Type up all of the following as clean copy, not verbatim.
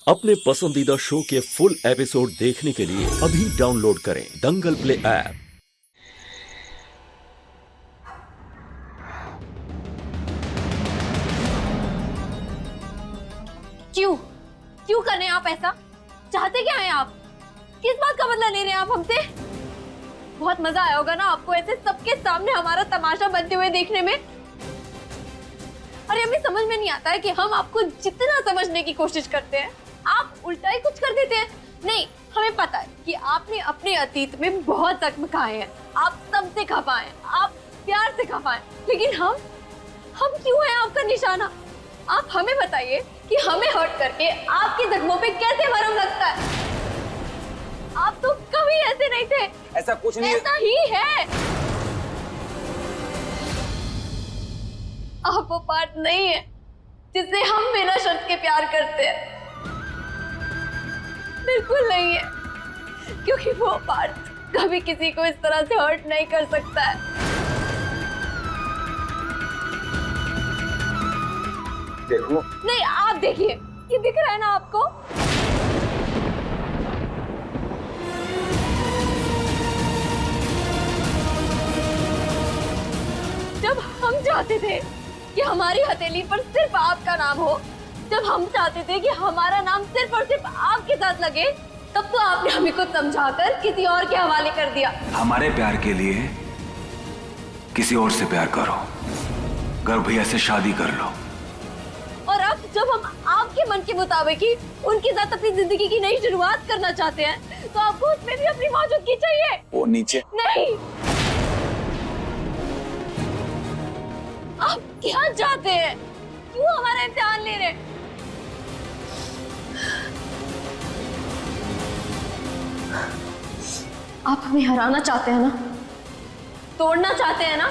अपने पसंदीदा शो के फुल एपिसोड देखने के लिए अभी डाउनलोड करें दंगल प्ले ऐप। क्यों क्यों कर रहे हैं आप ऐसा? चाहते क्या हैं आप? किस बात का बदला ले रहे हैं आप हमसे? बहुत मजा आया होगा ना आपको ऐसे सबके सामने हमारा तमाशा बनते हुए देखने में। अरे हमें समझ में नहीं आता है कि हम आपको जितना समझने की कोशिश करते हैं आप उल्टा ही कुछ कर देते हैं। नहीं, हमें पता है कि आपने अपने अतीत में बहुत जख्म खाए हैं, आप सबसे खफा हैं, आप प्यार से खफा हैं, लेकिन हम क्यों हैं आपका निशाना? आप हमें बताइए कि हमें हर्ट करके आपके जख्मों पे कैसे मरहम लगता है? आप तो कभी ऐसे नहीं थे। ऐसा कुछ नहीं, ऐसा ही है। आप वो पार्ट नहीं है जिससे हम बिना शर्त के प्यार करते हैं, बिल्कुल नहीं है, क्योंकि वो पार्ट कभी किसी को इस तरह से हर्ट नहीं कर सकता है। देखो नहीं, आप देखिए, ये दिख रहा है ना आपको? जब हम चाहते थे कि हमारी हथेली पर सिर्फ आपका नाम हो, जब हम चाहते थे कि हमारा नाम सिर्फ और सिर्फ आपके साथ लगे, तब तो आपने हमें कुछ समझाकर किसी और के हवाले कर दिया। हमारे प्यार के लिए किसी और से प्यार करो, गर्व भैया से शादी कर लो। और अब जब हम आपके मन के मुताबिक ही उनके साथ अपनी जिंदगी की नई शुरुआत करना चाहते हैं, तो आपको उसमें भी अपनी मौजूदगी चाहिए। वो नीचे नहीं, आप क्या चाहते हैं? क्यों हमारा इम्तिहान ले रहे हैं? आप हमें हराना चाहते हैं ना, तोड़ना चाहते हैं ना,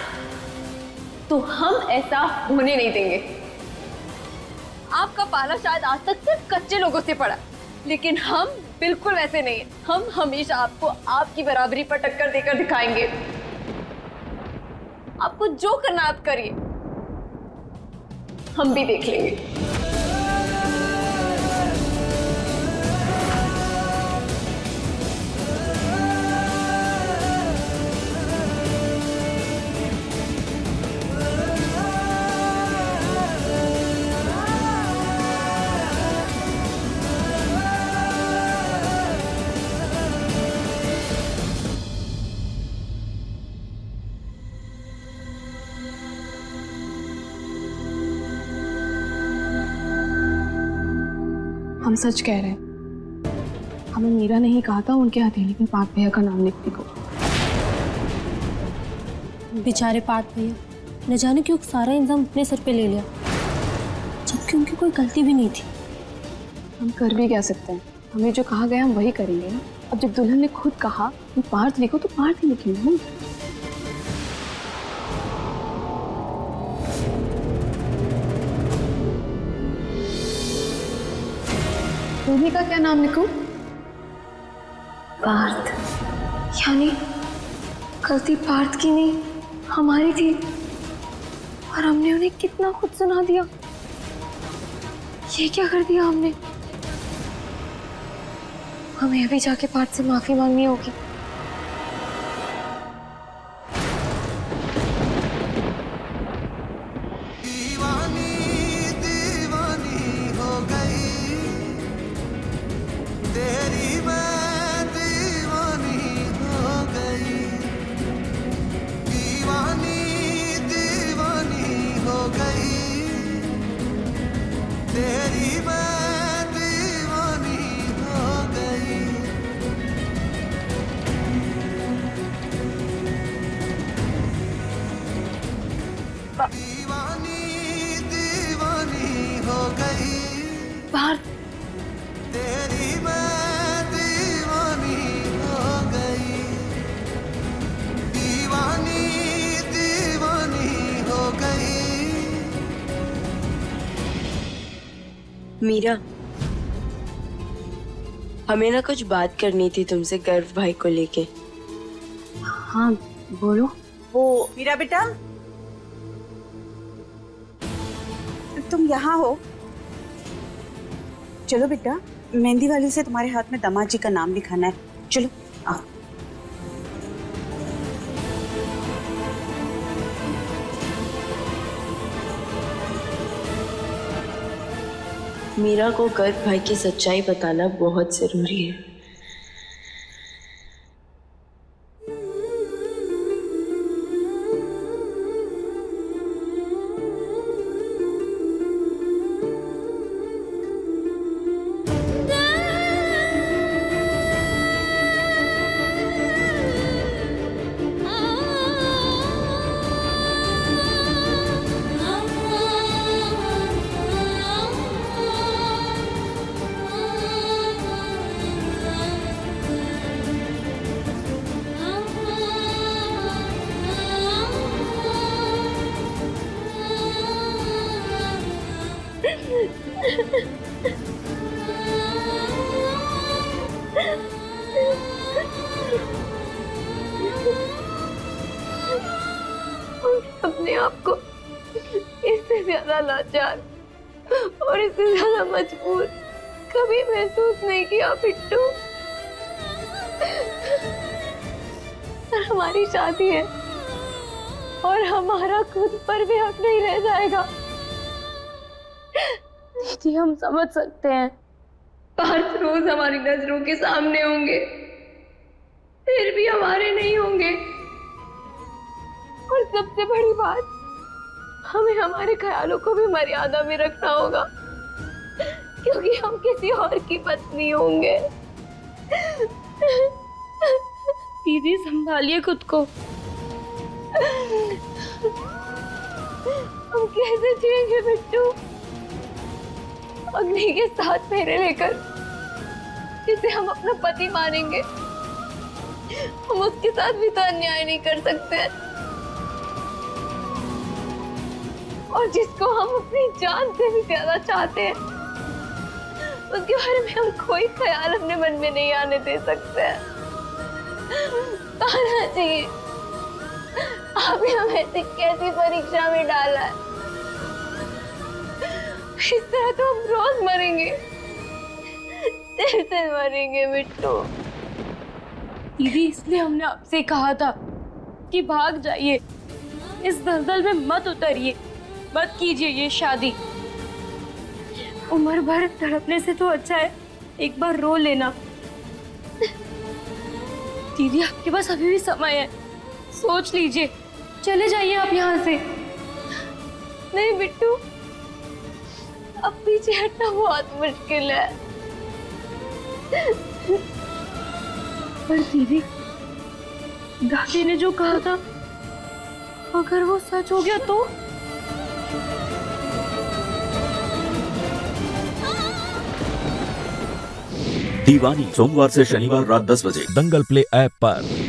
तो हम ऐसा होने नहीं देंगे। आपका पाला शायद आज तक सिर्फ कच्चे लोगों से पड़ा, लेकिन हम बिल्कुल वैसे नहीं हैं। हम हमेशा आपको आपकी बराबरी पर टक्कर देकर दिखाएंगे। आपको जो करना आप करिए, हम भी देख लेंगे। हम सच कह रहे हैं। हमें मीरा ने ही कहा था उनके हथेली पे पाक भैया का नाम लिखने को। बेचारे पाक भैया, न जाने क्यों सारा इंजाम अपने सर पे ले लिया, जबकि उनकी कोई गलती भी नहीं थी। हम कर भी क्या सकते हैं? हमें जो कहा गया हम वही करेंगे ना। अब जब दुल्हन ने खुद कहा कि पार्थ लिखो तो पार्थ ही लिखेंगे ना। रोही का क्या नाम लिखूं? पार्थ। यानी गलती पार्थ की नहीं, हमारी थी, और हमने उन्हें कितना खुद सुना दिया। ये क्या कर दिया हमने? हमें अभी जाके पार्थ से माफी मांगनी होगी। पार्थ, मीरा, हमें ना कुछ बात करनी थी तुमसे गर्व भाई को लेके। हाँ बोलो। वो मीरा बेटा, तुम यहाँ हो? चलो बेटा, मेहंदी वाली से तुम्हारे हाथ में दामाद जी का नाम लिखाना है। चलो आओ। मीरा को गर्व भाई की सच्चाई बताना बहुत जरूरी है। अपने आप को इससे ज्यादा लाचार और इससे ज्यादा मजबूर कभी महसूस नहीं किया बिट्टू। पर हमारी शादी है और हमारा खुद पर भी हक नहीं रह जाएगा। दीदी हम समझ सकते हैं, 5 रोज हमारी नजरों के सामने होंगे, फिर भी हमारे नहीं होंगे। और सबसे बड़ी बात, हमें हमारे ख्यालों को भी मर्यादा में रखना होगा, क्योंकि हम किसी और की पत्नी होंगे। दीदी संभालिए खुद को। हम कैसे जिएंगे बिट्टू? अग्नि के साथ फेरे लेकर जिसे हम अपना पति मानेंगे, हम उसके साथ भी तो अन्याय नहीं कर सकते। और जिसको हम अपनी जान से भी ज्यादा चाहते हैं, उसके बारे में हम कोई ख्याल अपने मन में नहीं आने दे सकते। ताना जी, आपने हमें ऐसी कैसी परीक्षा में डाला है? इस तरह तो हम रोज मरेंगे, से मरेंगे बिट्टू। दीदी इसलिए हमने आपसे कहा था कि भाग जाइए, इस दलदल में मत उतरिए, मत कीजिए ये शादी। उम्र भर तड़पने से तो अच्छा है एक बार रो लेना। दीदी आपके पास अभी भी समय है, सोच लीजिए, चले जाइए आप यहाँ से। नहीं बिट्टू, अब पीछे हटना बहुत मुश्किल है। पर दीदी, दादी ने जो कहा था, अगर वो सच हो गया तो? दीवानी सोमवार से शनिवार रात 10 बजे दंगल प्ले ऐप पर।